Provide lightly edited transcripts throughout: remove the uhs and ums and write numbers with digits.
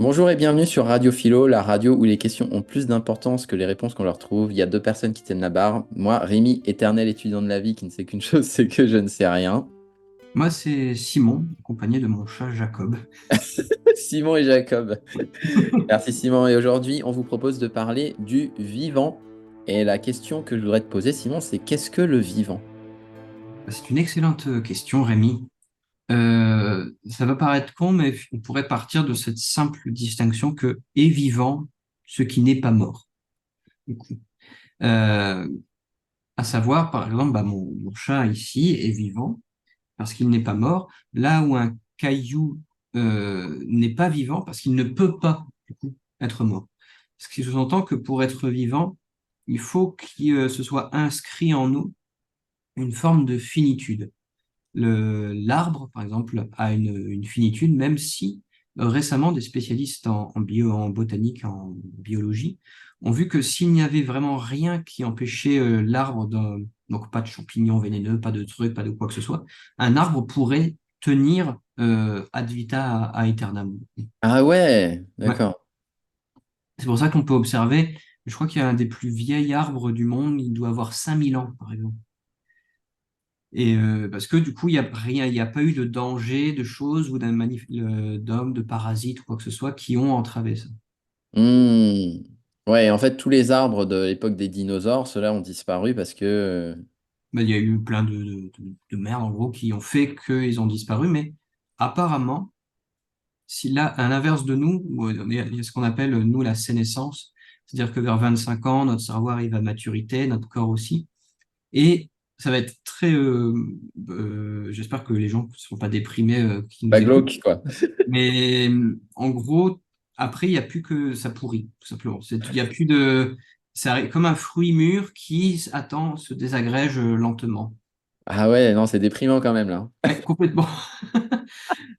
Bonjour et bienvenue sur Radio Philo, la radio où les questions ont plus d'importance que les réponses qu'on leur trouve. Il y a deux personnes qui tiennent la barre. Moi, Rémi, éternel étudiant de la vie qui ne sait qu'une chose, c'est que je ne sais rien. Moi, c'est Simon, accompagné de mon chat Jacob. Simon et Jacob. Merci Simon. Et aujourd'hui, on vous propose de parler du vivant. Et la question que je voudrais te poser, Simon, c'est qu'est-ce que le vivant? C'est une excellente question, Rémi. Ça va paraître con, mais on pourrait partir de cette simple distinction que est vivant ce qui n'est pas mort. Du coup, euh, à savoir, par exemple, mon chat ici est vivant parce qu'il n'est pas mort, là où un caillou n'est pas vivant parce qu'il ne peut pas, du coup, être mort. Ce qui sous-entend que pour être vivant, il faut qu'il se soit inscrit en nous une forme de finitude. L'arbre, par exemple, a une finitude, même si récemment des spécialistes en botanique, en biologie, ont vu que s'il n'y avait vraiment rien qui empêchait l'arbre, donc pas de champignons vénéneux, pas de trucs, pas de quoi que ce soit, un arbre pourrait tenir ad vita aeternam. Ah ouais, Ouais. d'accord. C'est pour ça qu'on peut observer, je crois qu'il y a un des plus vieils arbres du monde, il doit avoir 5000 ans, par exemple. Et parce que du coup, il n'y a rien, il n'y a pas eu de danger, de choses ou d'hommes, de parasites ou quoi que ce soit qui ont entravé ça. Hmm. Ouais, en fait, tous les arbres de l'époque des dinosaures, ceux-là ont disparu parce que... Mais il y a eu plein de merdes en gros qui ont fait qu'ils ont disparu, mais apparemment, si là, à l'inverse de nous, il y a ce qu'on appelle nous la sénescence, c'est-à-dire que vers 25 ans, notre cerveau arrive à maturité, notre corps aussi, et ça va être très. J'espère que les gens ne sont pas déprimés qui Pas nous écoutent. glauque, quoi. Mais en gros, après, il n'y a plus que ça pourrit, tout simplement. Il y a plus de. C'est comme un fruit mûr qui attend, se désagrège lentement. Ah ouais, non, c'est déprimant quand même, là. Ouais, complètement.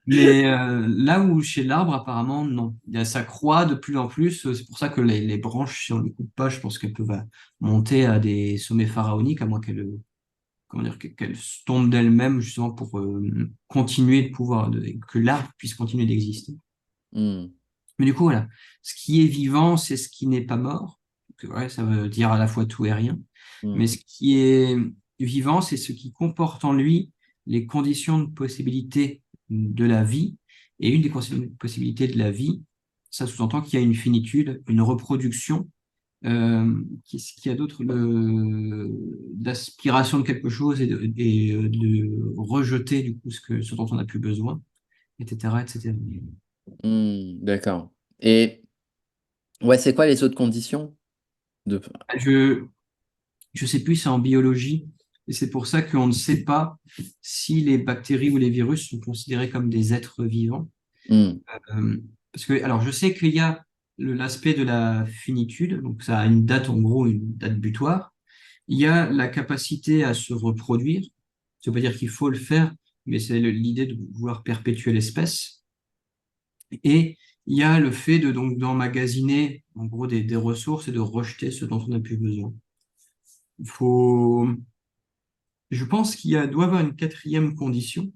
Mais là où chez l'arbre, apparemment, non. Ça croît de plus en plus. C'est pour ça que les branches, si on ne les coupe pas, je pense qu'elles peuvent monter à des sommets pharaoniques, à moins comment dire, qu'elles tombent d'elles-mêmes, justement, pour continuer de pouvoir, que l'arbre puisse continuer d'exister. Hmm. Mais du coup, voilà. Ce qui est vivant, c'est ce qui n'est pas mort. Donc, ouais, ça veut dire à la fois tout et rien. Mais Hmm. ce qui est vivant, c'est ce qui comporte en lui les conditions de possibilité de la vie. Et une des possibilités de la vie, ça sous-entend qu'il y a une finitude, une reproduction. Qu'est-ce qu'il y a d'autre? D'aspiration de quelque chose de rejeter du coup ce dont on n'a plus besoin, etc., etc. D'accord. Et ouais, c'est quoi les autres conditions de... Je, Je sais plus, c'est en biologie, et c'est pour ça qu'on ne sait pas si les bactéries ou les virus sont considérés comme des êtres vivants. Hmm. Parce que, alors, je sais qu'il y a l'aspect de la finitude, donc ça a une date, en gros, une date butoir. Il y a la capacité à se reproduire. Ça veut pas dire qu'il faut le faire, mais c'est l'idée de vouloir perpétuer l'espèce. Et il y a le fait de donc d'emmagasiner, en gros, des ressources et de rejeter ce dont on n'a plus besoin. Il faut, Je pense doit y avoir une quatrième condition,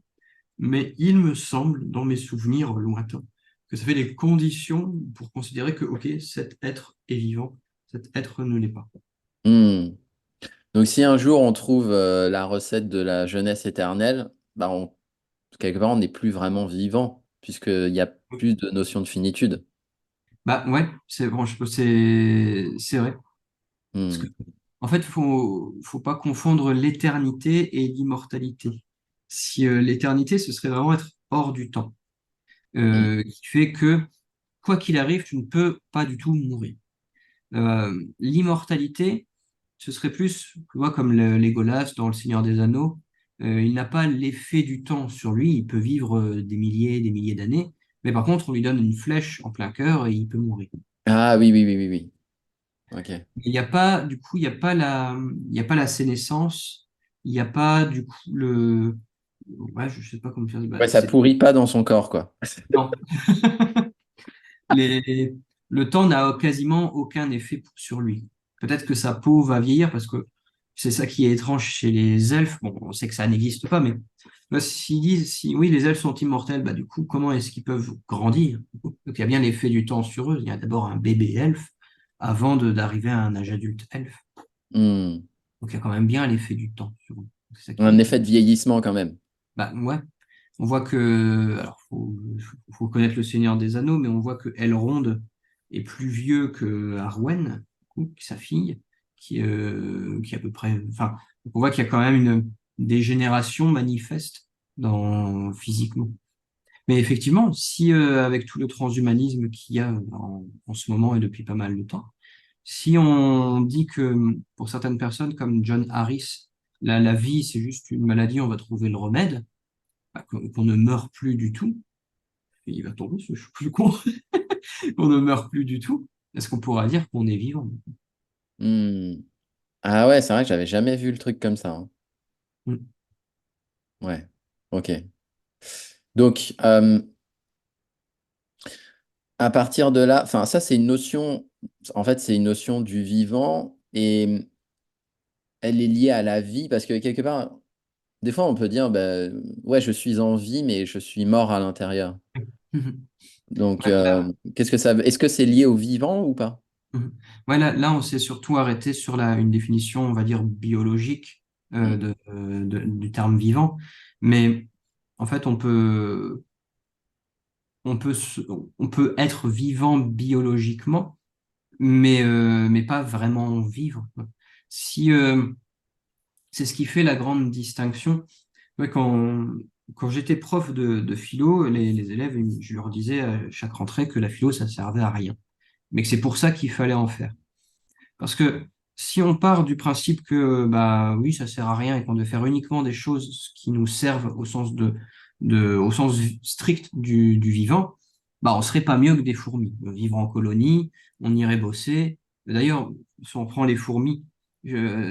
mais il me semble, dans mes souvenirs lointains, que ça fait des conditions pour considérer que, OK, cet être est vivant, cet être ne l'est pas. Hmm. Donc si un jour on trouve la recette de la jeunesse éternelle, bah quelque part on n'est plus vraiment vivant, puisqu'il n'y a plus de notion de finitude. Bah ouais, c'est vrai. Parce que, Hmm. en fait, faut pas confondre l'éternité et l'immortalité. Si l'éternité, ce serait vraiment être hors du temps, Hmm. qui fait que, quoi qu'il arrive, tu ne peux pas du tout mourir. L'immortalité, ce serait plus, tu vois, comme Legolas dans Le Seigneur des Anneaux. Il n'a pas l'effet du temps sur lui. Il peut vivre des milliers d'années. Mais par contre, on lui donne une flèche en plein cœur et il peut mourir. Ah oui, oui, oui, oui, oui. Ok. Il n'y a pas, du coup, il y a pas la sénescence. Il n'y a pas, du coup, ouais, je sais pas comment faire. Ouais, ça pourrit pas dans son corps, quoi. Non. Le temps n'a quasiment aucun effet sur lui. Peut-être que sa peau va vieillir parce que C'est ça qui est étrange chez les elfes. Bon, on sait que ça n'existe pas, mais s'ils disent, si oui, les elfes sont immortels, bah, du coup, comment est-ce qu'ils peuvent grandir? Donc, il y a bien l'effet du temps sur eux. Il y a d'abord un bébé elfe avant d'arriver à un âge adulte elfe. Hmm. Donc, il y a quand même bien l'effet du temps sur eux. C'est ça qui Un est effet de vieillissement quand même. bah, ouais. On voit que, alors, faut connaître le Seigneur des Anneaux, mais on voit que Elrond est plus vieux que Arwen, du coup, sa fille, qui est à peu près, enfin, donc on voit qu'il y a quand même une dégénération manifeste physiquement. Mais effectivement, si avec tout le transhumanisme qu'il y a en ce moment et depuis pas mal de temps, si on dit que pour certaines personnes comme John Harris, la vie c'est juste une maladie, on va trouver le remède, bah, qu'on ne meurt plus du tout, il va tomber, je suis plus con, qu'on ne meurt plus du tout, est-ce qu'on pourra dire qu'on est vivant? Hmm. Ah ouais, c'est vrai que j'avais jamais vu le truc comme ça, hein. Mm. Ouais, ok. Donc, à partir de là, enfin, ça, c'est une notion, en fait, c'est une notion du vivant et elle est liée à la vie parce que quelque part, des fois, on peut dire, ben, ouais, je suis en vie, mais je suis mort à l'intérieur. Donc, Ouais, qu'est-ce que ça veut? Est-ce que c'est lié au vivant ou pas? mhm. Ouais, là, on s'est surtout arrêté sur une définition, on va dire, biologique Hmm. du terme vivant. Mais en fait, on peut, se- on peut être vivant biologiquement, mais pas vraiment vivre, quoi. Si, c'est ce qui fait la grande distinction. Ouais, quand j'étais prof de philo, les élèves, je leur disais à chaque rentrée que la philo, ça servait à rien, mais que c'est pour ça qu'il fallait en faire. Parce que si on part du principe que bah oui, ça sert à rien et qu'on doit faire uniquement des choses qui nous servent au sens au sens strict du vivant, bah on serait pas mieux que des fourmis. Vivre en colonie, on irait bosser. D'ailleurs, si on prend les fourmis,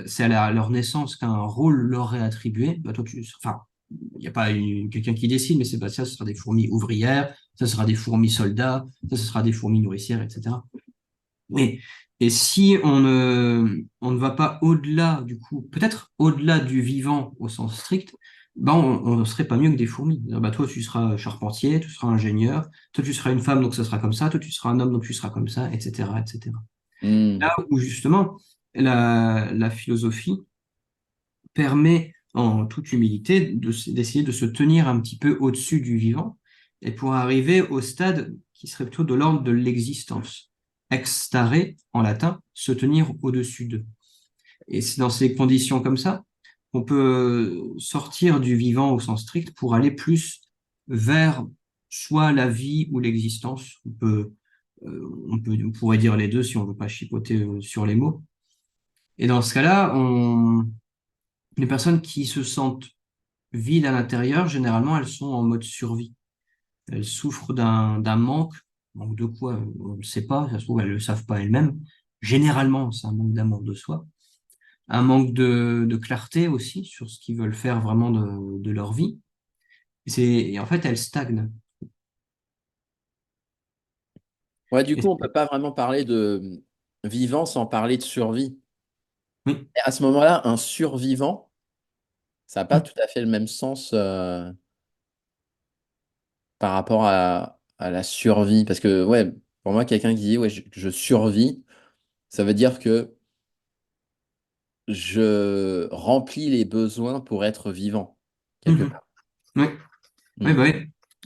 c'est à leur naissance qu'un rôle leur est attribué. Bah, toi, enfin, il n'y a pas quelqu'un qui décide, mais c'est pas ça, ce sera des fourmis ouvrières, ça sera des fourmis soldats, ça ce sera des fourmis nourricières, etc. Et, et si on ne va pas au-delà, du coup, peut-être au-delà du vivant au sens strict, ben on ne serait pas mieux que des fourmis. Bah, toi, tu seras charpentier, tu seras ingénieur, toi, tu seras une femme, donc ça sera comme ça, toi, tu seras un homme, donc tu seras comme ça, etc., etc. Hmm. Là où, justement, la philosophie permet, en toute humilité, d'essayer de se tenir un petit peu au-dessus du vivant et pour arriver au stade qui serait plutôt de l'ordre de l'existence. Extare, en latin, se tenir au-dessus d'eux. Et c'est dans ces conditions comme ça qu'on peut sortir du vivant au sens strict pour aller plus vers soit la vie ou l'existence. On pourrait dire les deux si on veut pas chipoter sur les mots. Et dans ce cas-là, les personnes qui se sentent vides à l'intérieur, généralement, elles sont en mode survie. Elles souffrent d'un manque. Manque de quoi? On ne sait pas. Ça se trouve, elles ne le savent pas elles-mêmes. Généralement, c'est un manque d'amour de soi. Un manque de clarté aussi sur ce qu'ils veulent faire vraiment de leur vie. Et en fait, elles stagnent. Ouais, du Et coup, on peut pas vraiment parler de vivant sans parler de survie. oui. Et à ce moment-là, un survivant, ça n'a pas tout à fait le même sens par rapport à la survie. Parce que, ouais, pour moi, quelqu'un qui dit, ouais, je survis, ça veut dire que je remplis les besoins pour être vivant, quelque Mhm. part. Oui. Oui, Hmm. bah oui.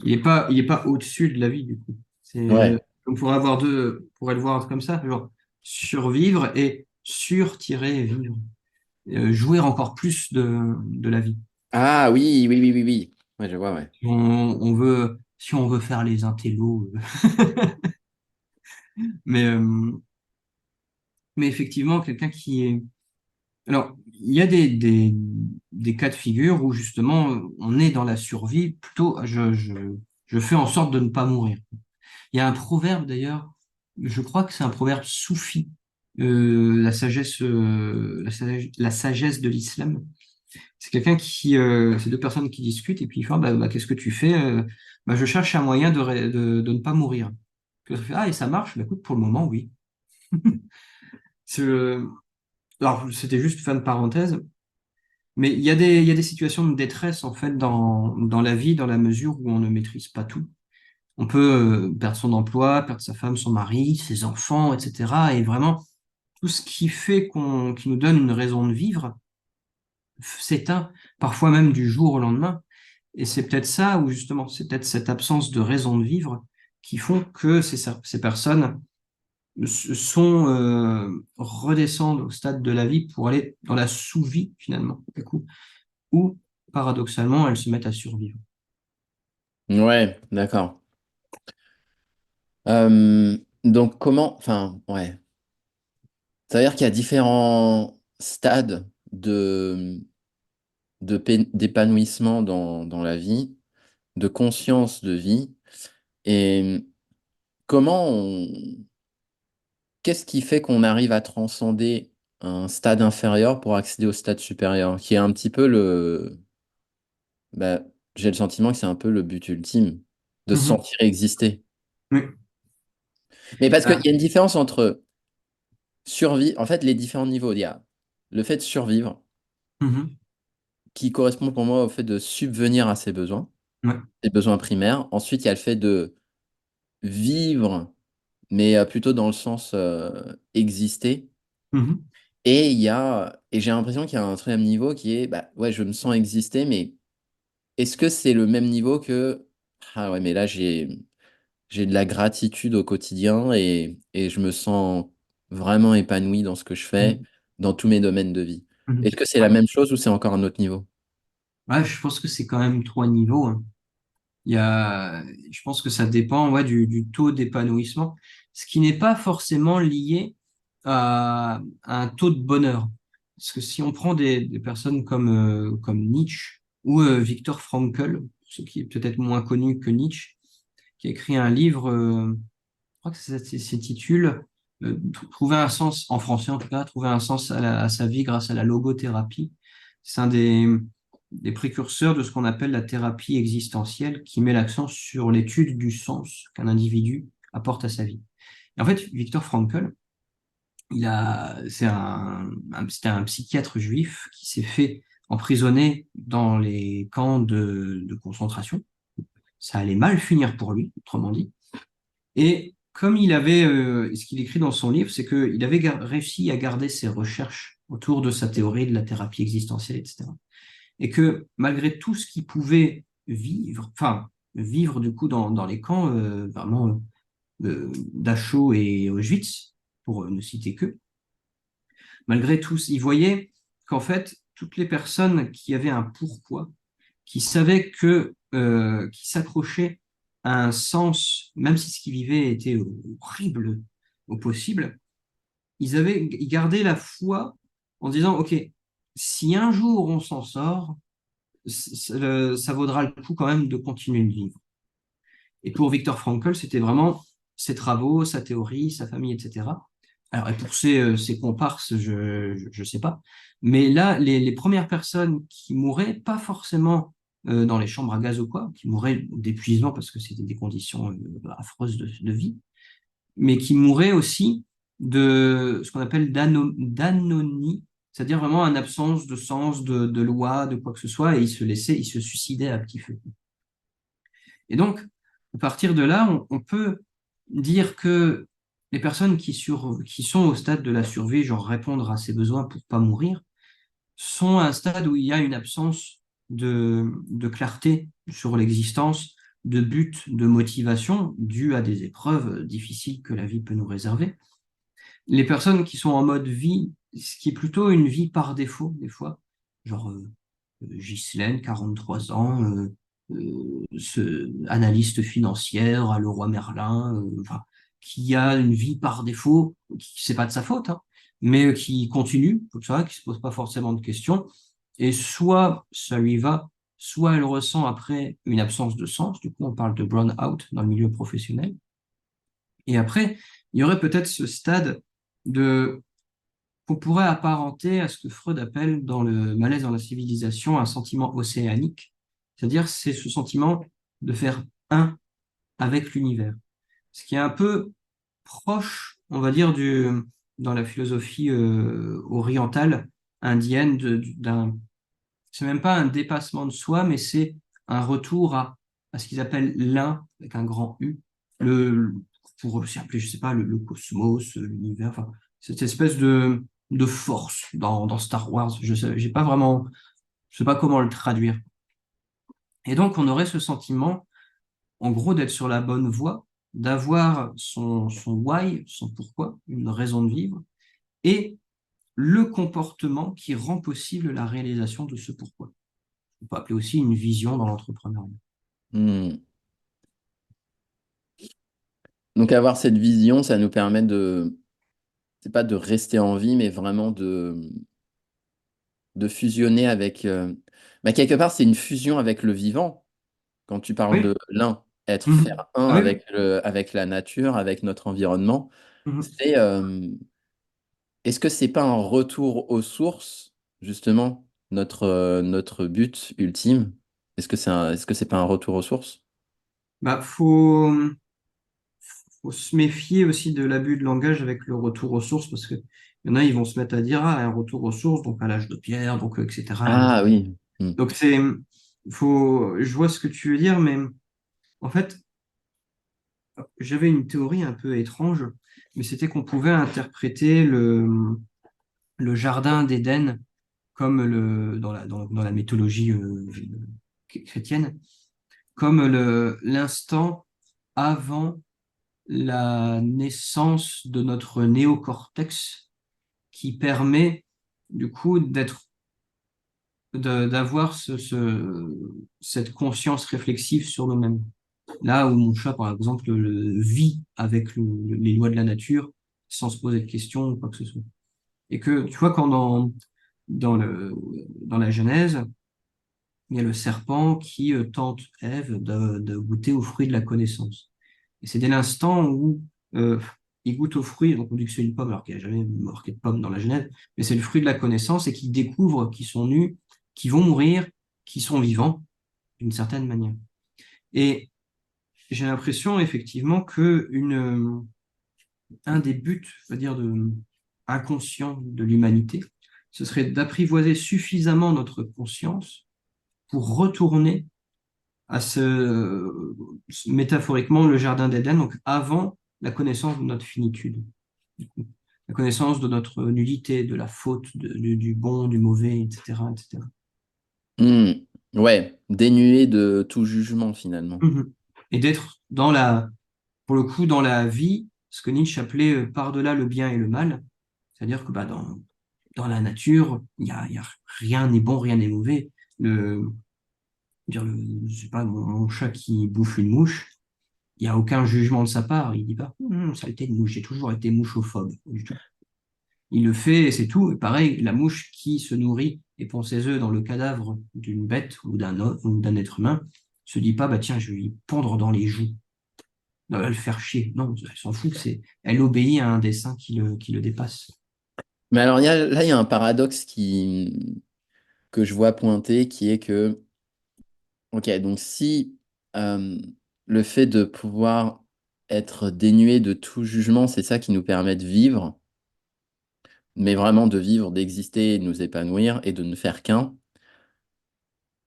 Il est pas au-dessus de la vie, du coup. Ouais. On pourrait avoir deux, on pourrait le voir comme ça, genre survivre et sur-vivre. Jouir encore plus de la vie. Ah oui, oui, oui, oui, oui. Ouais, je vois, ouais. Si on veut faire les intellos, mais, euh, mais effectivement, quelqu'un qui est. Alors, il y a des cas de figure où justement on est dans la survie, plutôt je fais en sorte de ne pas mourir. Il y a un proverbe d'ailleurs, je crois que c'est un proverbe soufi, la sagesse de l'islam. C'est c'est deux personnes qui discutent et puis ils font, qu'est-ce que tu fais? Je cherche un moyen de ne pas mourir. Puis l'autre fait, ah, et ça marche? Bah, écoute, pour le moment, oui. Alors, c'était juste fin de parenthèse, mais il y a des situations de détresse, en fait, dans la vie, dans la mesure où on ne maîtrise pas tout. On peut perdre son emploi, perdre sa femme, son mari, ses enfants, etc. Et vraiment, tout ce qui fait qui nous donne une raison de vivre s'éteint, parfois même du jour au lendemain. Et c'est peut-être ça, ou justement, c'est peut-être cette absence de raison de vivre qui font que ces personnes redescendent au stade de la vie pour aller dans la sous-vie, finalement, du coup, où, paradoxalement, elles se mettent à survivre. Ouais, d'accord. Donc enfin, ouais. Ça veut dire qu'il y a différents stades d'épanouissement dans la vie, de conscience de vie. Et comment on, qu'est-ce qui fait qu'on arrive à transcender un stade inférieur pour accéder au stade supérieur, qui est un petit peu bah, j'ai le sentiment que c'est un peu le but ultime, de se Mhm. sentir exister. Oui. Mais parce qu'il Ah. y a une différence entre survie, en fait, les différents niveaux. Il y a le fait de survivre, Mhm. qui correspond pour moi au fait de subvenir à ses besoins, Ouais. ses besoins primaires. Ensuite, il y a le fait de vivre, mais plutôt dans le sens exister. Mhm. Et j'ai l'impression qu'il y a un troisième niveau qui est, bah ouais, je me sens exister, mais est-ce que c'est le même niveau que, ah ouais, mais là, j'ai de la gratitude au quotidien et je me sens vraiment épanoui dans ce que je fais, Mhm. dans tous mes domaines de vie. Mhm. Est-ce que c'est la Ouais. même chose ou c'est encore un autre niveau? Ouais, je pense que c'est quand même trois niveaux, hein. Je pense que ça dépend, ouais, du taux d'épanouissement, ce qui n'est pas forcément lié à un taux de bonheur. Parce que si on prend des personnes comme Nietzsche ou Viktor Frankl, ce qui est peut-être moins connu que Nietzsche, qui a écrit un livre, je crois que ça s'intitule Trouver un sens, en français en tout cas, trouver un sens à sa vie grâce à la logothérapie. C'est un des précurseurs de ce qu'on appelle la thérapie existentielle, qui met l'accent sur l'étude du sens qu'un individu apporte à sa vie. Et en fait, Viktor Frankl, c'était un psychiatre juif qui s'est fait emprisonner dans les camps de concentration. Ça allait mal finir pour lui, autrement dit. Et comme ce qu'il écrit dans son livre, c'est qu'il avait réussi à garder ses recherches autour de sa théorie de la thérapie existentielle, etc. Et que malgré tout ce qu'il pouvait vivre, enfin, vivre du coup dans les camps, vraiment Dachau et Auschwitz, pour ne citer que, malgré tout, il voyait qu'en fait, toutes les personnes qui avaient un pourquoi, qui savaient qui s'accrochaient à un sens, même si ce qu'ils vivaient était horrible au possible, ils gardaient la foi en disant, OK, si un jour on s'en sort, ça vaudra le coup quand même de continuer de vivre. Et pour Viktor Frankl, c'était vraiment ses travaux, sa théorie, sa famille, etc. Alors, et pour ses comparses, je sais pas. Mais là, les premières personnes qui mouraient, pas forcément dans les chambres à gaz ou quoi, qui mouraient d'épuisement parce que c'était des conditions affreuses de vie, mais qui mouraient aussi de ce qu'on appelle d'anonie, c'est-à-dire vraiment une absence de sens, de loi, de quoi que ce soit, et ils se suicidaient à petit feu. Et donc, à partir de là, on peut dire que les personnes qui sont au stade de la survie, genre répondre à ses besoins pour pas mourir, sont à un stade où il y a une absence de clarté sur l'existence, de but, de motivation, due à des épreuves difficiles que la vie peut nous réserver. Les personnes qui sont en mode vie, ce qui est plutôt une vie par défaut, des fois, genre Ghislaine, 43 ans, analyste financière à Leroy Merlin, enfin, qui a une vie par défaut, qui c'est pas de sa faute, hein, mais qui continue, comme ça, qui se pose pas forcément de questions, et soit ça lui va, soit elle ressent après une absence de sens, du coup on parle de burn-out dans le milieu professionnel, et après il y aurait peut-être ce stade de qu'on pourrait apparenter à ce que Freud appelle dans le malaise dans la civilisation un sentiment océanique, c'est-à-dire c'est ce sentiment de faire un avec l'univers, ce qui est un peu proche, on va dire, dans la philosophie orientale, indienne, c'est même pas un dépassement de soi, mais c'est un retour à ce qu'ils appellent l'un, avec un grand U, le, pour aussi appeler, je sais pas, le cosmos, l'univers, enfin, cette espèce de force dans Star Wars. J'ai pas vraiment, je sais pas comment le traduire. Et donc, on aurait ce sentiment, en gros, d'être sur la bonne voie, d'avoir son why, son pourquoi, une raison de vivre, et le comportement qui rend possible la réalisation de ce pourquoi. On peut appeler aussi une vision dans l'entrepreneuriat. Hmm. Donc avoir cette vision, ça nous permet c'est pas de rester en vie, mais vraiment de fusionner avec... bah, quelque part, c'est une fusion avec le vivant. Quand tu parles Oui. de l'un, être Mhm. faire un Ah oui. avec la nature, avec notre environnement, Mhm. c'est... est-ce que c'est pas un retour aux sources, justement, notre but ultime? Est-ce que c'est pas un retour aux sources? Bah, faut se méfier aussi de l'abus de langage avec le retour aux sources, parce que il y en a, ils vont se mettre à dire, ah, un retour aux sources, donc à l'âge de pierre, donc, etc. Ah oui. Hmm. Donc, je vois ce que tu veux dire, mais en fait, j'avais une théorie un peu étrange, mais c'était qu'on pouvait interpréter le jardin d'Éden comme dans la mythologie chrétienne, comme l'instant avant la naissance de notre néocortex qui permet du coup d'avoir cette conscience réflexive sur nous-mêmes. Là où mon chat, par exemple, vit avec les lois de la nature sans se poser de questions ou quoi que ce soit. Et que tu vois, quand dans dans la Genèse, il y a le serpent qui tente Ève de goûter au fruit de la connaissance. Et c'est dès l'instant où euh, il goûte au fruit, donc on dit que c'est une pomme, alors qu'il n'y a jamais marqué de pomme dans la Genèse, mais c'est le fruit de la connaissance et qu'ils découvrent qu'ils sont nus, qu'ils vont mourir, qu'ils sont vivants, d'une certaine manière. Et j'ai l'impression effectivement que un des buts, on va dire, inconscients de l'humanité, ce serait d'apprivoiser suffisamment notre conscience pour retourner à métaphoriquement le jardin d'Éden, donc avant la connaissance de notre finitude, la connaissance de notre nullité, de la faute, du bon, du mauvais, etc., etc. Hmm. Ouais, dénué de tout jugement finalement. Mhm. Et d'être pour le coup, dans la vie, ce que Nietzsche appelait par-delà le bien et le mal, c'est-à-dire que bah, dans la nature, il y a rien n'est bon, rien n'est mauvais. Je sais pas, mon chat qui bouffe une mouche, il n'y a aucun jugement de sa part. Il dit pas, saleté de mouche, j'ai toujours été mouchophobe. Pas du tout. Il le fait et c'est tout. Et pareil, la mouche qui se nourrit et pond ses œufs dans le cadavre d'une bête ou d'un être humain, se dit pas, bah tiens, je vais lui pondre dans les joues. Elle va le faire chier. Non, elle s'en fout. Elle obéit à un dessein qui le dépasse. Mais alors là, il y a un paradoxe que je vois pointer qui est que, ok, donc si euh, le fait de pouvoir être dénué de tout jugement, c'est ça qui nous permet de vivre, mais vraiment de vivre, d'exister, de nous épanouir et de ne faire qu'un,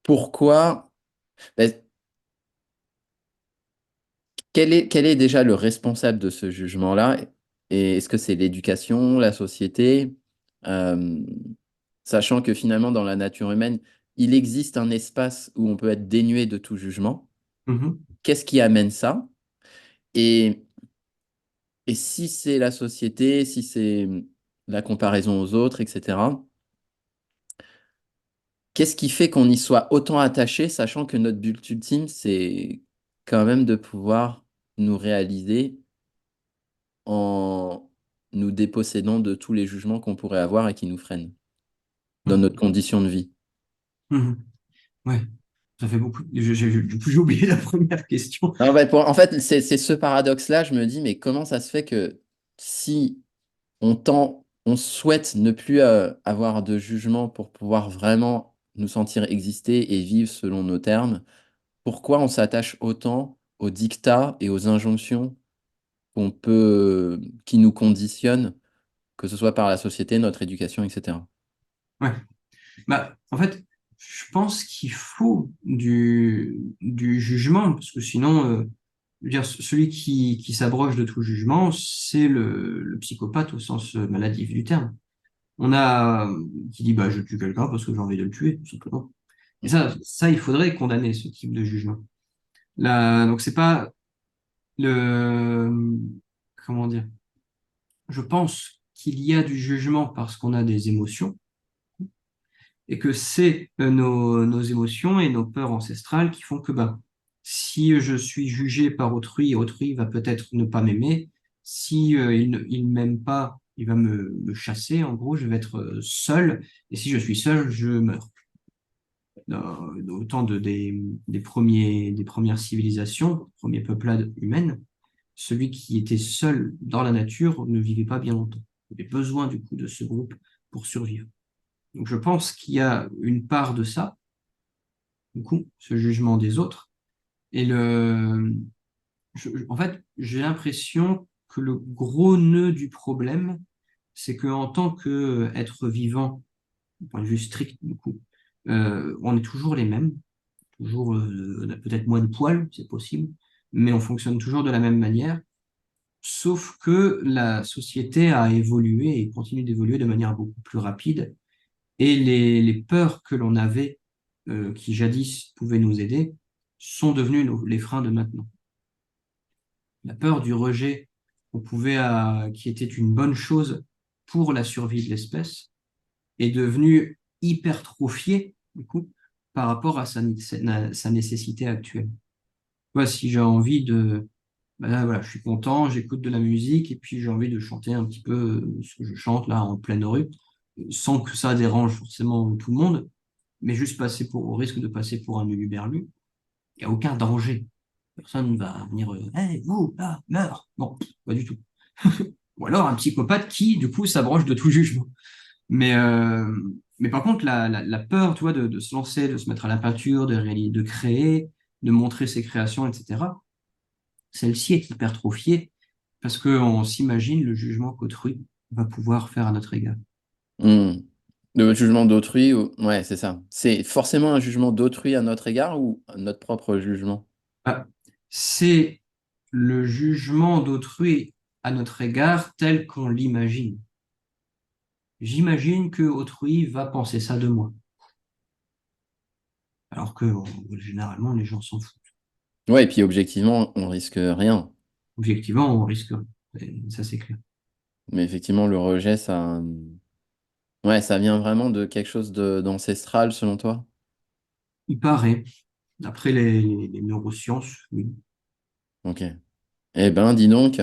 pourquoi, ben, quel est déjà le responsable de ce jugement-là? Et est-ce que c'est l'éducation, la société? Euh, Sachant que finalement, dans la nature humaine, il existe un espace où on peut être dénué de tout jugement. Mhm, Qu'est-ce qui amène ça? Et, et si c'est la société, si c'est la comparaison aux autres, etc., qu'est-ce qui fait qu'on y soit autant attaché, sachant que notre but ultime, c'est quand même de pouvoir nous réaliser en nous dépossédant de tous les jugements qu'on pourrait avoir et qui nous freinent dans notre mhm, condition de vie. mhm. Ouais, ça fait beaucoup. J'ai oublié la première question. En fait, c'est ce paradoxe-là, je me dis, mais comment ça se fait que si on souhaite ne plus avoir de jugement pour pouvoir vraiment nous sentir exister et vivre selon nos termes, pourquoi on s'attache autant aux dictats et aux injonctions qui nous conditionnent que ce soit par la société, notre éducation, etc. Ouais. Bah, en fait, je pense qu'il faut du jugement, parce que sinon, je veux dire, celui qui s'abroge de tout jugement, c'est le psychopathe au sens maladif du terme. On a qui dit bah je tue quelqu'un parce que j'ai envie de le tuer, tout simplement. Et ça, il faudrait condamner ce type de jugement. Là, donc c'est pas le comment dire. Je pense qu'il y a du jugement parce qu'on a des émotions et que c'est nos émotions et nos peurs ancestrales qui font que bah si je suis jugé par autrui, autrui va peut-être ne pas m'aimer. Si il m'aime pas, il va me chasser. En gros, je vais être seul. Et si je suis seul, je meurs. Au temps des premières civilisations, premières peuplades humaines, celui qui était seul dans la nature ne vivait pas bien longtemps. Il avait besoin du coup de ce groupe pour survivre. Donc je pense qu'il y a une part de ça, du coup, ce jugement des autres. Et en fait, j'ai l'impression que le gros nœud du problème, c'est qu'en tant qu'être vivant, du point de vue strict, du coup, on est toujours les mêmes. Toujours, on a peut-être moins de poils, c'est possible, mais on fonctionne toujours de la même manière, sauf que la société a évolué et continue d'évoluer de manière beaucoup plus rapide, et les peurs que l'on avait, qui jadis pouvaient nous aider, sont devenues les freins de maintenant. La peur du rejet, qui était une bonne chose pour la survie de l'espèce, est devenue hypertrophiée, du coup, par rapport à sa nécessité actuelle. Moi, si j'ai envie de, ben là, voilà, je suis content, j'écoute de la musique et puis j'ai envie de chanter un petit peu ce que je chante là en pleine rue, sans que ça dérange forcément tout le monde, mais juste au risque de passer pour un huluberlu. Il n'y a aucun danger. Personne ne va venir, hey, vous, là, meurs. Non, pas du tout. Ou alors un psychopathe qui, du coup, s'abroge de tout jugement. Mais, euh, mais par contre, la peur, tu vois, de se lancer, de se mettre à la peinture, de créer, de montrer ses créations, etc., celle-ci est hypertrophiée parce qu'on s'imagine le jugement qu'autrui va pouvoir faire à notre égard. Hmm. Le jugement d'autrui, ouais, c'est ça. C'est forcément un jugement d'autrui à notre égard ou notre propre jugement? Ah, c'est le jugement d'autrui à notre égard tel qu'on l'imagine. J'imagine que autrui va penser ça de moi, alors que généralement les gens s'en foutent. Ouais, et puis objectivement, on risque rien. Objectivement, on risque, ça c'est clair. Mais effectivement, le rejet, ça, ouais, ça vient vraiment de quelque chose d'ancestral, selon toi? Il paraît, d'après les neurosciences, oui. Ok. Eh ben, dis donc,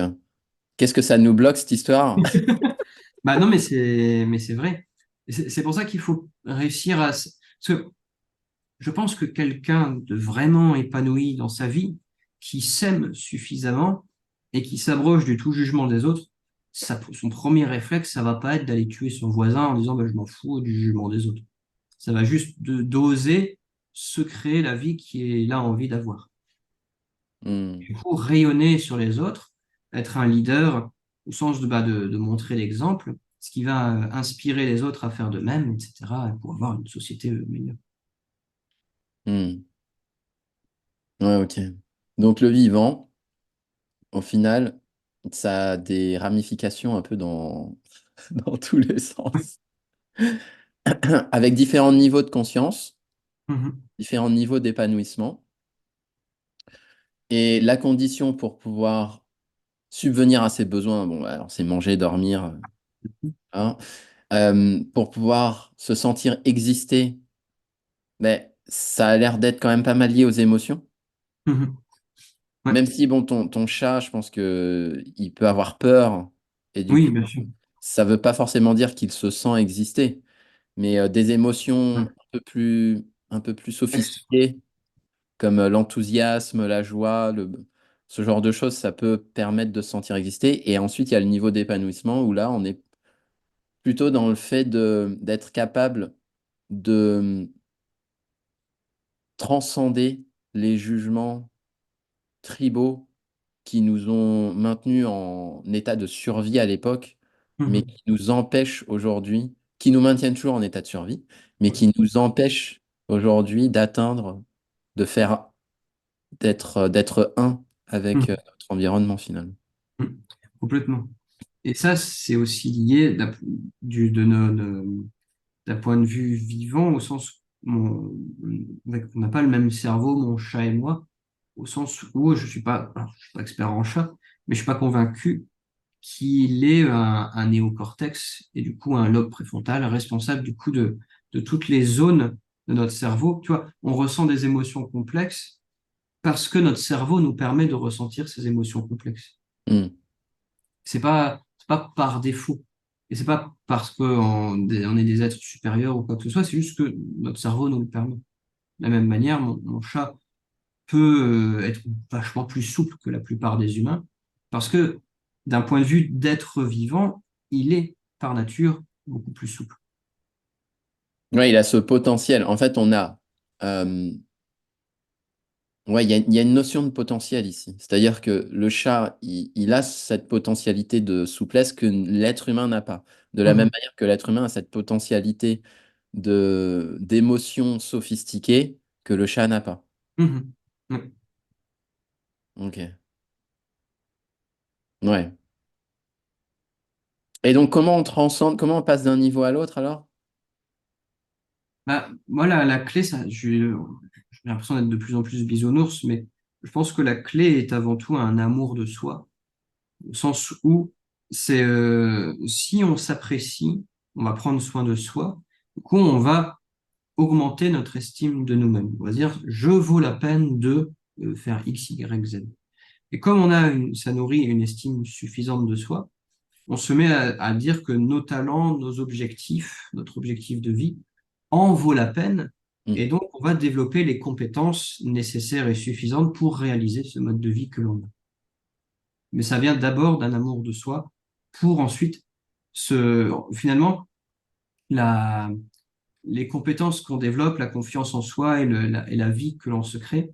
qu'est-ce que ça nous bloque, cette histoire? Bah non, mais c'est vrai. C'est pour ça qu'il faut réussir parce que je pense que quelqu'un de vraiment épanoui dans sa vie, qui s'aime suffisamment et qui s'abroge du tout jugement des autres, son premier réflexe, ça va pas être d'aller tuer son voisin en disant bah, je m'en fous du jugement des autres. Ça va juste d'oser se créer la vie qu'il a envie d'avoir. Hmm. Du coup, rayonner sur les autres, être un leader au sens de montrer l'exemple, ce qui va inspirer les autres à faire de même, etc., pour avoir une société meilleure. Hmm. Ouais, ok. Donc, le vivant, au final, ça a des ramifications un peu dans, dans tous les sens. Avec différents niveaux de conscience, Mhm. différents niveaux d'épanouissement. Et la condition pour pouvoir subvenir à ses besoins, bon, alors c'est manger, dormir, hein, pour pouvoir se sentir exister, mais ça a l'air d'être quand même pas mal lié aux émotions. Mhm. Ouais. Même si, bon, ton chat, je pense que il peut avoir peur, et du Oui, coup, bien sûr. ça veut pas forcément dire qu'il se sent exister, mais des émotions Ouais. un peu plus Ex- sophistiquées, comme l'enthousiasme, la joie, ce genre de choses, ça peut permettre de se sentir exister. Et ensuite, il y a le niveau d'épanouissement où là, on est plutôt dans le fait d'être capable de transcender les jugements tribaux qui nous ont maintenus en état de survie à l'époque, mais Mhm. qui nous empêchent aujourd'hui, qui nous maintiennent toujours en état de survie, mais Oui. qui nous empêchent aujourd'hui d'atteindre, de faire, d'être un avec Mhm. notre environnement finalement. Mhm. Complètement. Et ça, c'est aussi lié de d'un point de vue vivant, au sens, on n'a pas le même cerveau, mon chat et moi, au sens où je suis pas expert en chat, mais je suis pas convaincu qu'il ait un néocortex et du coup un lobe préfrontal responsable du coup de toutes les zones de notre cerveau. Tu vois, on ressent des émotions complexes parce que notre cerveau nous permet de ressentir ces émotions complexes. Hmm. C'est pas par défaut. Et c'est pas parce on est des êtres supérieurs ou quoi que ce soit, c'est juste que notre cerveau nous le permet. De la même manière, mon chat peut être vachement plus souple que la plupart des humains, parce que d'un point de vue d'être vivant, il est par nature beaucoup plus souple. Ouais, il a ce potentiel. En fait, euh, ouais, il y a une notion de potentiel ici. C'est-à-dire que le chat, il a cette potentialité de souplesse que l'être humain n'a pas. De la même Mhm, manière que l'être humain a cette potentialité d'émotions sophistiquées que le chat n'a pas. mhm. Ouais. Ok. Ouais. Et donc, comment on transcende, comment on passe d'un niveau à l'autre alors? Bah, moi, la clé, j'ai l'impression d'être de plus en plus bisounours, mais je pense que la clé est avant tout un amour de soi, au sens où c'est si on s'apprécie, on va prendre soin de soi, du coup, on va augmenter notre estime de nous-mêmes. On va dire, je vaux la peine de faire X, Y, Z. Et comme ça nourrit une estime suffisante de soi, on se met à dire que nos talents, nos objectifs, notre objectif de vie en vaut la peine. Et Hmm. donc, on va développer les compétences nécessaires et suffisantes pour réaliser ce mode de vie que l'on a. Mais ça vient d'abord d'un amour de soi pour ensuite finalement, la, les compétences qu'on développe, la confiance en soi et la vie que l'on se crée,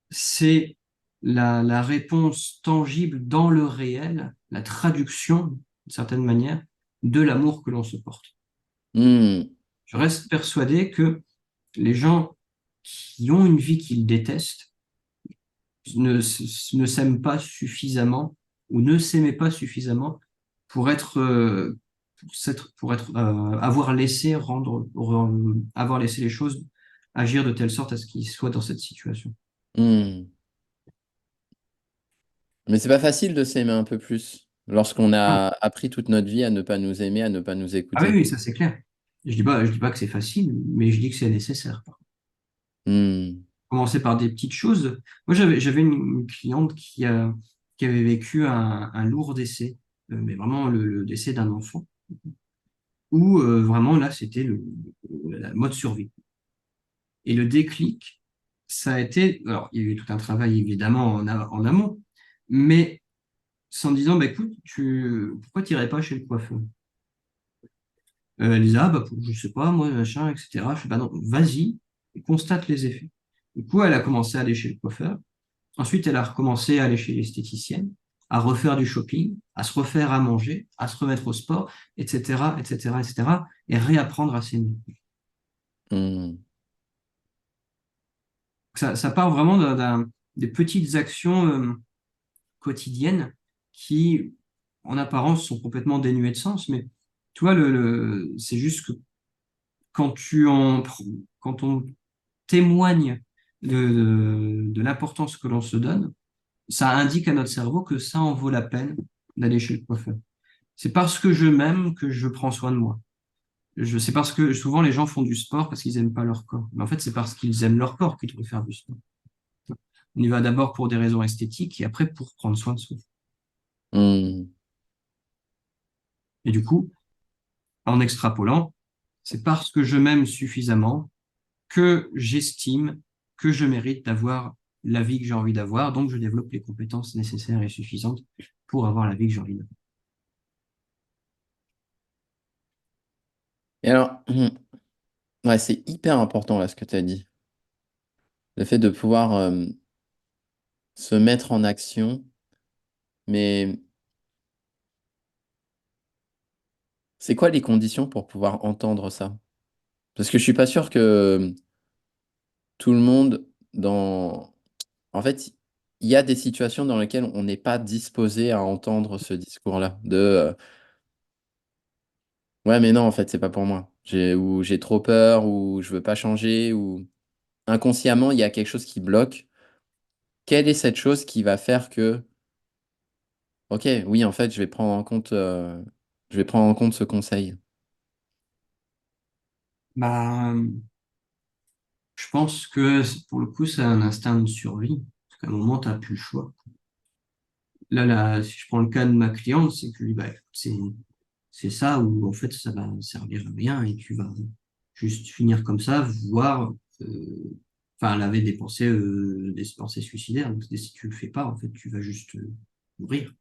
c'est la réponse tangible dans le réel, la traduction, d'une certaine manière, de l'amour que l'on se porte. Hmm. Je reste persuadé que les gens qui ont une vie qu'ils détestent ne s'aiment pas suffisamment ou ne s'aimaient pas suffisamment pour avoir avoir laissé les choses agir de telle sorte à ce qu'ils soient dans cette situation. Hmm. Mais c'est pas facile de s'aimer un peu plus lorsqu'on Non. a appris toute notre vie à ne pas nous aimer, à ne pas nous Ah oui, écouter. oui, ça c'est clair. Je dis pas que c'est facile, mais je dis que c'est nécessaire. Hmm. Commencer par des petites choses. Moi, j'avais une cliente qui avait vécu un lourd décès, mais vraiment le décès d'un enfant, où vraiment là, c'était la mode survie. Et le déclic, ça a été, alors il y a eu tout un travail évidemment en amont, mais sans disant, bah, écoute, pourquoi tu n'irais pas chez le coiffeur? Elle disait, ah, bah, je sais pas, moi, machin, etc. Je fais, bah non, vas-y, et constate les effets. Du coup, elle a commencé à aller chez le coiffeur. Ensuite, elle a recommencé à aller chez l'esthéticienne, à refaire du shopping, à se refaire à manger, à se remettre au sport, etc., etc., etc., et réapprendre à s'aimer. Hmm. Ça part vraiment des petites actions quotidiennes qui, en apparence, sont complètement dénuées de sens, mais tu vois, c'est juste que quand quand on témoigne de l'importance que l'on se donne, ça indique à notre cerveau que ça en vaut la peine d'aller chez le coiffeur. C'est parce que je m'aime que je prends soin de moi. C'est parce que souvent les gens font du sport parce qu'ils n'aiment pas leur corps. Mais en fait, c'est parce qu'ils aiment leur corps qu'ils doivent faire du sport. On y va d'abord pour des raisons esthétiques et après pour prendre soin de soi. Hmm. Et du coup, en extrapolant, c'est parce que je m'aime suffisamment que j'estime que je mérite d'avoir la vie que j'ai envie d'avoir. Donc, je développe les compétences nécessaires et suffisantes pour avoir la vie que j'ai envie d'avoir. Et alors, ouais, c'est hyper important là ce que tu as dit. Le fait de pouvoir se mettre en action, mais C'est quoi les conditions pour pouvoir entendre ça? Parce que je suis pas sûr que tout le monde dans... En fait, il y a des situations dans lesquelles on n'est pas disposé à entendre ce discours-là. Ouais, mais non, en fait, c'est pas pour moi. Ou j'ai trop peur, ou je veux pas changer, ou inconsciemment, il y a quelque chose qui bloque. Quelle est cette chose qui va faire que, ok, oui, en fait, je vais prendre en compte ce conseil. Bah, je pense que pour le coup, c'est un instinct de survie. Parce qu'à un moment, tu n'as plus le choix. Là, si je prends le cas de ma cliente, c'est que lui, bah, écoute, c'est ça où en fait ça va servir à rien et tu vas juste finir comme ça, voire enfin elle avait des pensées suicidaires, donc si tu le fais pas, en fait, tu vas juste mourir.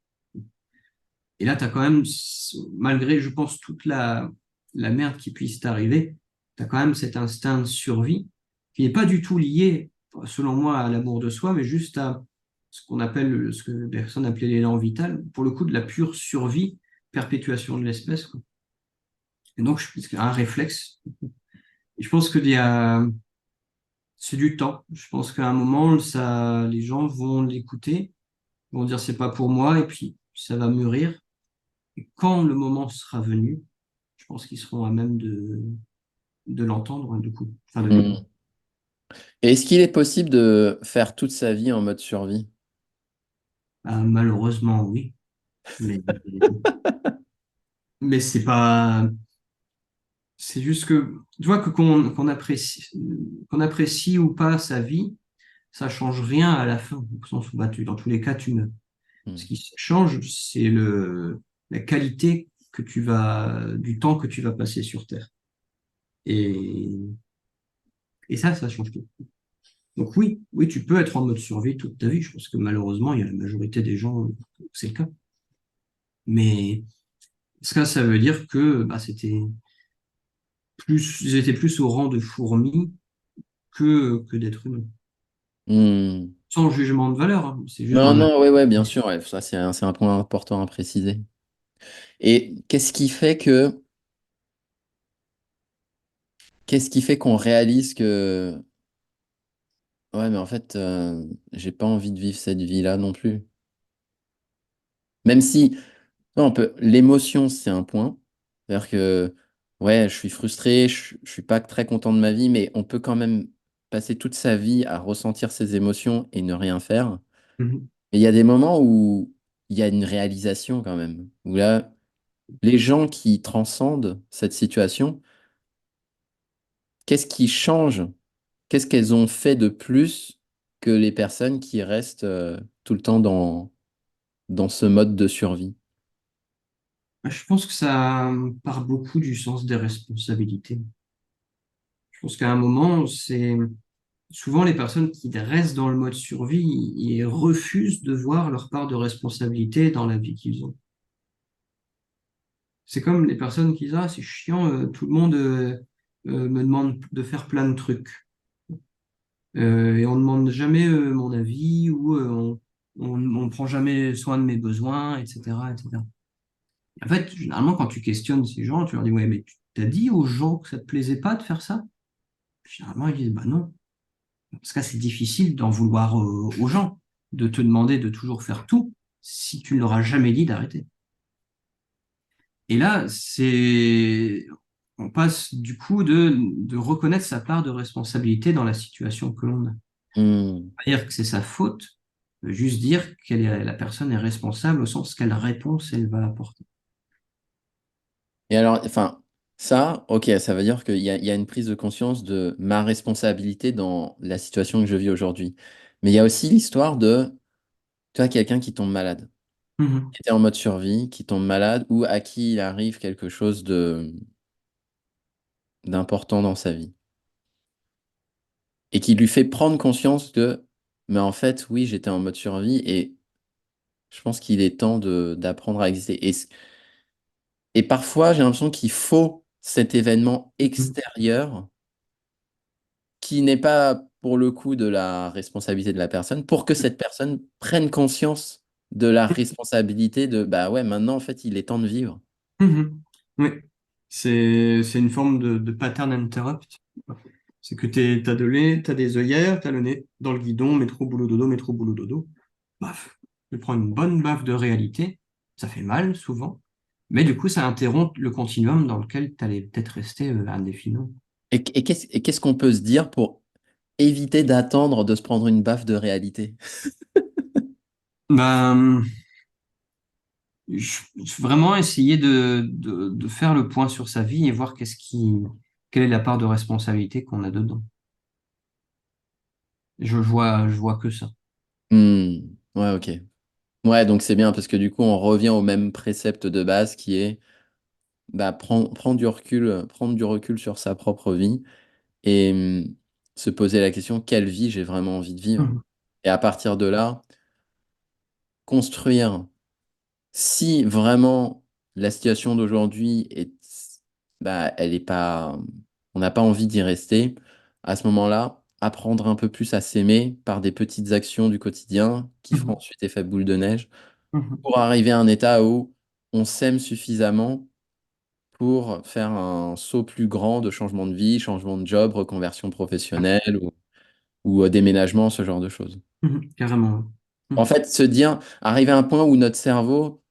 Et là, tu as quand même, malgré, je pense, la merde qui puisse t'arriver, tu as quand même cet instinct de survie qui n'est pas du tout lié, selon moi, à l'amour de soi, mais juste à ce que les personnes appelaient l'élan vital, pour le coup, de la pure survie, perpétuation de l'espèce, quoi. Et donc, je pense qu'il y a un réflexe. Et je pense c'est du temps. Je pense qu'à un moment, ça, les gens vont l'écouter, vont dire c'est pas pour moi, et puis ça va mûrir. Et quand le moment sera venu, je pense qu'ils seront à même de l'entendre, hein, du coup, enfin de l'écouter. Hmm. Et est-ce qu'il est possible de faire toute sa vie en mode survie? Ah, malheureusement, oui, mais, mais c'est pas, c'est juste que, tu vois, qu'on apprécie ou pas sa vie, ça change rien à la fin, au sens où, bah, dans tous les cas, tu meurs. Ce Hmm. qui change, c'est la qualité du temps que tu vas passer sur Terre. Et, et ça change tout. Donc oui, oui, tu peux être en mode survie toute ta vie. Je pense que malheureusement, il y a la majorité des gens, c'est le cas. Mais ça veut dire que bah, ils étaient plus au rang de fourmis que d'êtres humains. Hmm. Sans jugement de valeur, hein. C'est juste Non, dans ma... non, ouais, ouais, bien sûr, ouais, ça c'est un point important à préciser. Et qu'est-ce qui fait qu'on réalise que, ouais, mais en fait, j'ai pas envie de vivre cette vie-là non plus. Même si, non, l'émotion, c'est un point. C'est-à-dire que, ouais, je suis frustré, je suis pas très content de ma vie, mais on peut quand même passer toute sa vie à ressentir ses émotions et ne rien faire. Mhm. Mais il y a des moments où il y a une réalisation quand même, où là, les gens qui transcendent cette situation, qu'est-ce qui change? Qu'est-ce qu'elles ont fait de plus que les personnes qui restent tout le temps dans ce mode de survie? Je pense que ça part beaucoup du sens des responsabilités. Je pense qu'à un moment, c'est souvent les personnes qui restent dans le mode survie, ils refusent de voir leur part de responsabilité dans la vie qu'ils ont. C'est comme les personnes qui disent, ah, c'est chiant, tout le monde me demande de faire plein de trucs. Et on ne demande jamais mon avis ou on prend jamais soin de mes besoins, etc., etc. En fait, généralement, quand tu questionnes ces gens, tu leur dis, ouais, mais tu t'as dit aux gens que ça te plaisait pas de faire ça? Généralement, ils disent, bah non. Parce que c'est difficile d'en vouloir aux gens, de te demander de toujours faire tout si tu ne leur as jamais dit d'arrêter. Et là, on passe du coup de reconnaître sa part de responsabilité dans la situation que l'on a. Hmm. Pas dire que c'est sa faute, juste dire la personne est responsable au sens quelle réponse elle va apporter. Et alors, enfin, ça, ok, ça veut dire qu'il y a une prise de conscience de ma responsabilité dans la situation que je vis aujourd'hui. Mais il y a aussi l'histoire de, tu vois, quelqu'un qui tombe malade, Mhm. qui était en mode survie, qui tombe malade, ou à qui il arrive quelque chose d'important dans sa vie. Et qui lui fait prendre conscience que, mais en fait, oui, j'étais en mode survie et je pense qu'il est temps d'apprendre à exister. Et parfois, j'ai l'impression qu'il faut cet événement Mhm. extérieur qui n'est pas pour le coup de la responsabilité de la personne, pour que cette personne prenne conscience de la responsabilité de, bah ouais, maintenant, en fait, il est temps de vivre. Mhm. Oui. C'est une forme de pattern interrupt. C'est que t'as des œillères, t'as le nez dans le guidon, métro, boulot, dodo, métro, boulot, dodo. Baf. Tu prends une bonne baffe de réalité. Ça fait mal, souvent. Mais du coup, ça interrompt le continuum dans lequel t'allais peut-être rester indéfiniment. Et qu'est-ce qu'on peut se dire pour éviter d'attendre de se prendre une baffe de réalité? Ben, vraiment essayer de faire le point sur sa vie et voir quelle est la part de responsabilité qu'on a dedans. Je vois que ça. Hmm, ouais, ok. Ouais, donc c'est bien parce que du coup, on revient au même précepte de base qui est bah, prendre du recul sur sa propre vie et se poser la question, quelle vie j'ai vraiment envie de vivre? Mhm, Et à partir de là, construire. Si vraiment la situation d'aujourd'hui est, bah, elle est pas, on n'a pas envie d'y rester, à ce moment-là, apprendre un peu plus à s'aimer par des petites actions du quotidien qui feront mhm, ensuite effet boule de neige mhm. pour arriver à un état où on s'aime suffisamment pour faire un saut plus grand de changement de vie, changement de job, reconversion professionnelle ou déménagement, ce genre de choses. Mhm, carrément. En Mhm, fait, se dire, arriver à un point où notre cerveau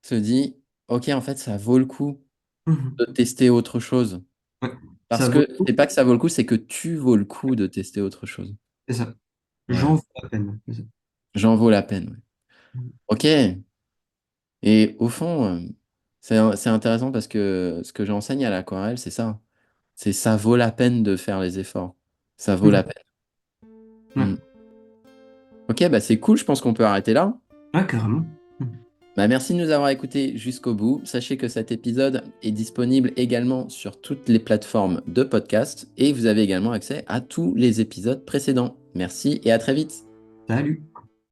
se dit, OK, en fait, ça vaut le coup mhm. de tester autre chose. Ouais, ça Parce vaut que le coup. c'est pas que ça vaut le coup, c'est que tu vaux le coup de tester autre chose. C'est ça. Ouais, J'en vaux la peine. C'est ça. j'en vaux la peine. Ouais. Mhm, OK. Et au fond, c'est intéressant parce que ce que j'enseigne à l'aquarelle, c'est ça. C'est ça vaut la peine de faire les efforts. Ça vaut la mhm. peine. Ouais, Hmm. OK, bah c'est cool, je pense qu'on peut arrêter là. ouais, carrément. Mhm. Bah, merci de nous avoir écoutés jusqu'au bout. Sachez que cet épisode est disponible également sur toutes les plateformes de podcast et vous avez également accès à tous les épisodes précédents. Merci et à très vite. Salut.